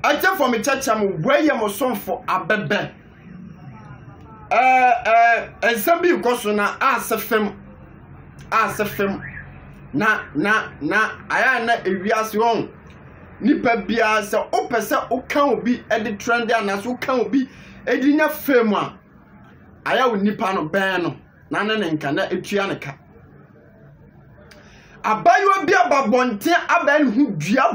I tell for me church am where you mo son for abebe. And some be because na asefem na aya na ewiase on nipa bia se opese okan obi e de trend ana so okan obi e di nya fam a aya wo nipa no ben no na ne nka na etua ne ka abayo bia babonte aban hu dua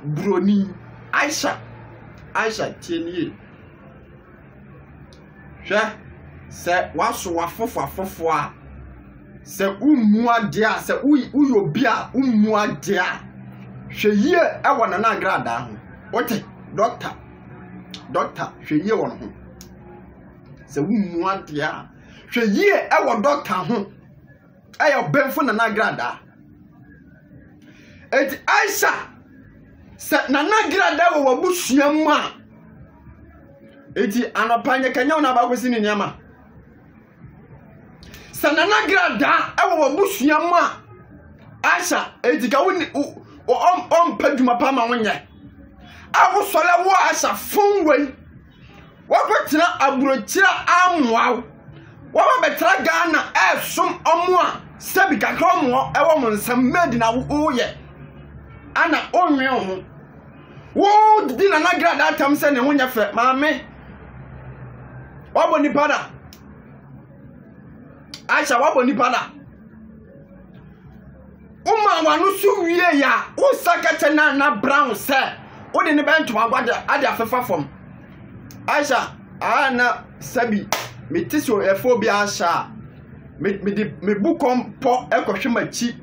broni Aisha tienie hwe se waso wafofo a se umu ade a se uyobi a umu ade a hwe yie e wona na agrada ho wote doctor hwe yie wona ho se umu ade a hwe yie e wo doctor ho ayo benfo na agrada eti Aisha se na agrada wo wabusua mu a eti anopanye kanya na ba kwesi ni nyama sanana grada ewo wabusua mu a Aisha eti ka woni paduma pa ma wonye awo sole wo Aisha funwe wakotira aburochira amwa wo betra Ghana esom omo a sabi kakra omo ewo mo nsam made na wo ye ana onwe ho wo di na grada atam se ne wonya fe maame waboni pada Aisha waboni pada umma wanu su wie ya usakete na brown se odi ne bento agwada ade afefa fom Aisha ana sabi metiso efo bi Aisha me bukom po ekohwemachi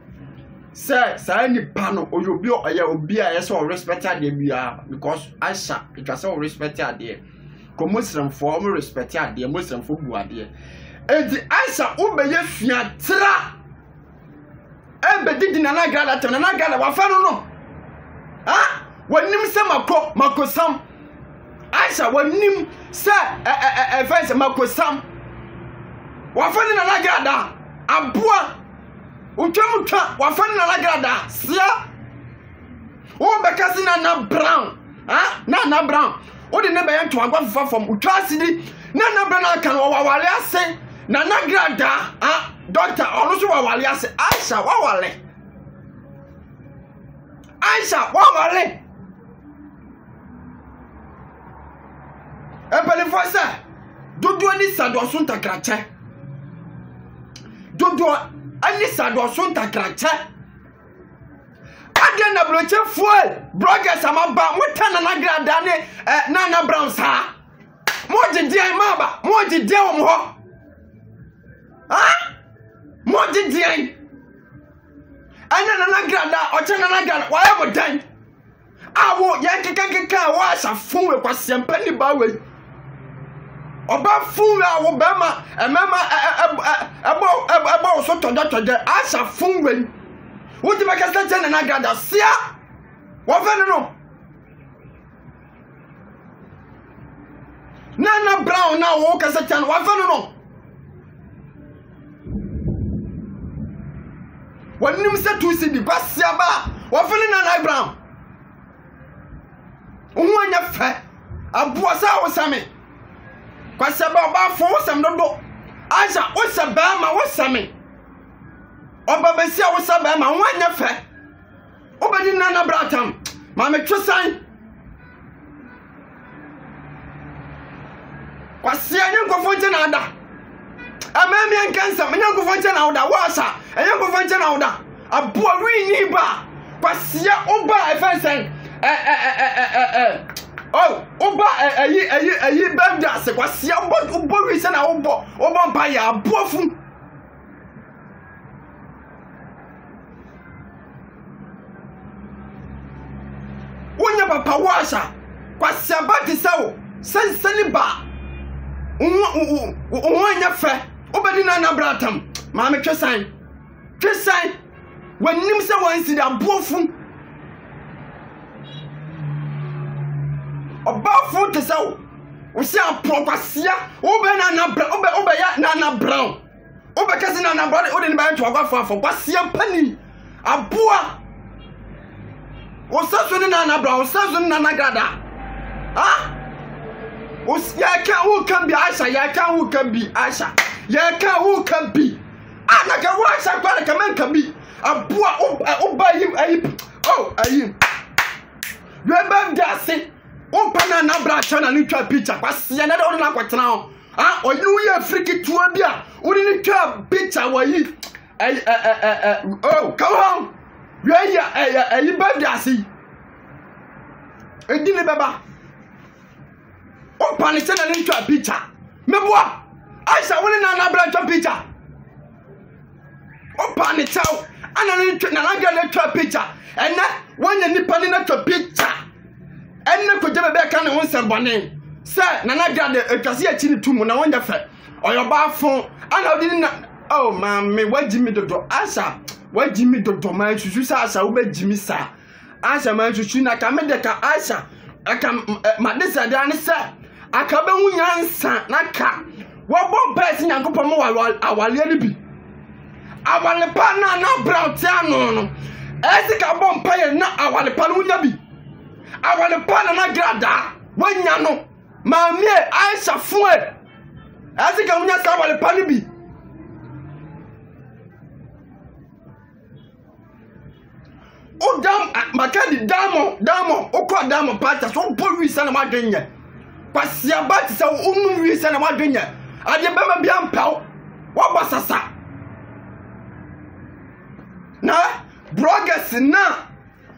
se sa ni pano oyobi oya obi a yeso respect ade bia because Aisha it was all respect ade ko Muslim for mo respect ade Muslim for bu ade edi Aisha ubeye fia tra ebedi na grada te na grada wa fa no ha wanim se makosam Aisha wanim se fence makosam wa fa na grada aboa utwamutwa wa fa na grada sia wo bekasi na brown ha na brown odi ne be nto agwa fa fom utwa asidi na brown kan wa wale ase na grada ha doctor onusu wa wale ase Aisha wa wale Epelefo se dodo ani sadoso ntakrache ade na broche fuel bloggers amaba mutana na grada ne na brown sa mojidie maba mojidie wo ho ha mojidie ana na grada ochana na grada wa ya modan awo yankeka wa sa funwe kwasempani ni bawe oba funwe awo bema emema ebo so toje asa funwe wuti makasta chana na grada sia wo fe no na brown na wo kasa chana wo fe no wanim se tu si di kwasia ba wo fe na brown unwanya fe aboa sa wo same kwasia ba oba fo wo sam dodo Aisha wo se ba ma wo same oba besia wo se ba ma unwanya fe obedi na bratam ma me twosan kwasia nyankofo nche na ada amami ankansa nyankofo nche na oda wo asa nyankofo nche na oda aboa wi ni ba kwasia oba efensen oba ayi benda se kwasia obo wi se na obo mpa ya abofu wonya papa washa kwasia ba ti sawo sensani ba wonya fe obedi na bratam ma me twesan wanim se wansi da abofu obafu te sawo wo se apokwasia obe ya na brown obe kasi na brown ode ni ba nto agwafa kwasia pani aboa Osaso ni Nana Brown, osaso ni Nana Grada. Ah? Ya can who can be Aisha, ya can who can be Aisha. Ya can who can be. Ana ka wa Aisha kwa ka men can be. Aboa oba him ayi. Oh, ayi. Remember that say open na Brown channel ni twa picture. Kwase na do na kwatena ho. Ah, oyi ye friki tuwa bia. Uni ni twa picture wa yi. Oh, come on. You birthday see. Edile baba. O panic na into a picture. Meboa. Aisha woni na branch picture. O panic chow. Ana na ga into a picture. And na when you nipa ni na to picture. And na ko jebe be kan won sembone. Sir, na ga de atwase achi ni tumu na wonja fe. Oyo ba fon. Ana odi na oh man me wajimi dodo. Aisha wajimi dodo man susu sa Aisha wo be jimi sa. Aisha man susu na ka me de ka Aisha aka madisa dan se aka be hu nyansa na ka wo bo best nyankopon mo awale ni bi awale pa na Brown tiano no ezi ka bo mpaye na awale pa no nya bi awale pa na Grada wanya no ma mi Aisha fun ezi ka hu nya sa awale pa ni bi o dam makadi damo o ko damo pata so bo wi sana ma dwenye pasia ba ti sa unu wi sana ma dwenye ade ba ma bia mpaw wo basasa na bloggers na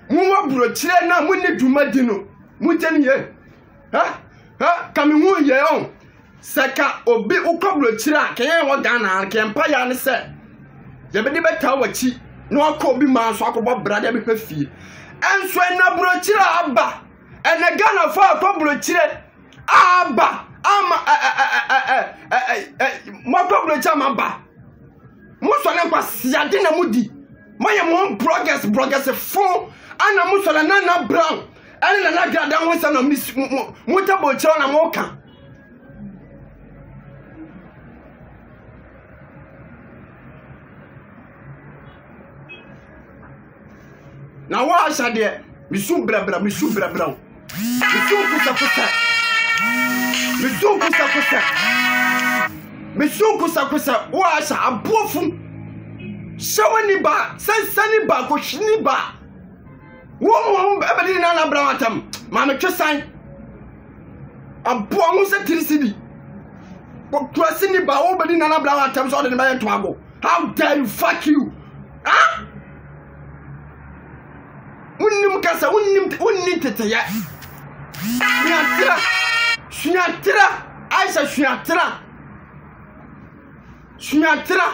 mu wa brochire na mu ni duma di no mu teni ye ha kami hu ye on seka obi ukọ brochire a kenye wo Ghana kempa ya ne se ye be di beta wachi no akọ bi man so akọbọ brada bi fie enso na brochire aba ene Ghana fa akọ brochire aba ama mo akọ brochire ma ba mo so na kwa siade na mudi mo ye mo bloggers fo ana mo so na Nana Brown ene na Grada ho sa na mo tabo chiro na mo ka na wa Aisha de misu brabra misu kusa wa Aisha abofu shawani ba sansani ba ko shini ba wo ebedi na Brown atam ma me twesan abo ho se tirisidi ko twasini ba wo ebedi na Brown atam so de me to ago. How dare you, fuck you. Ah, unnim kasa unnim tete ya Aisha Shuatira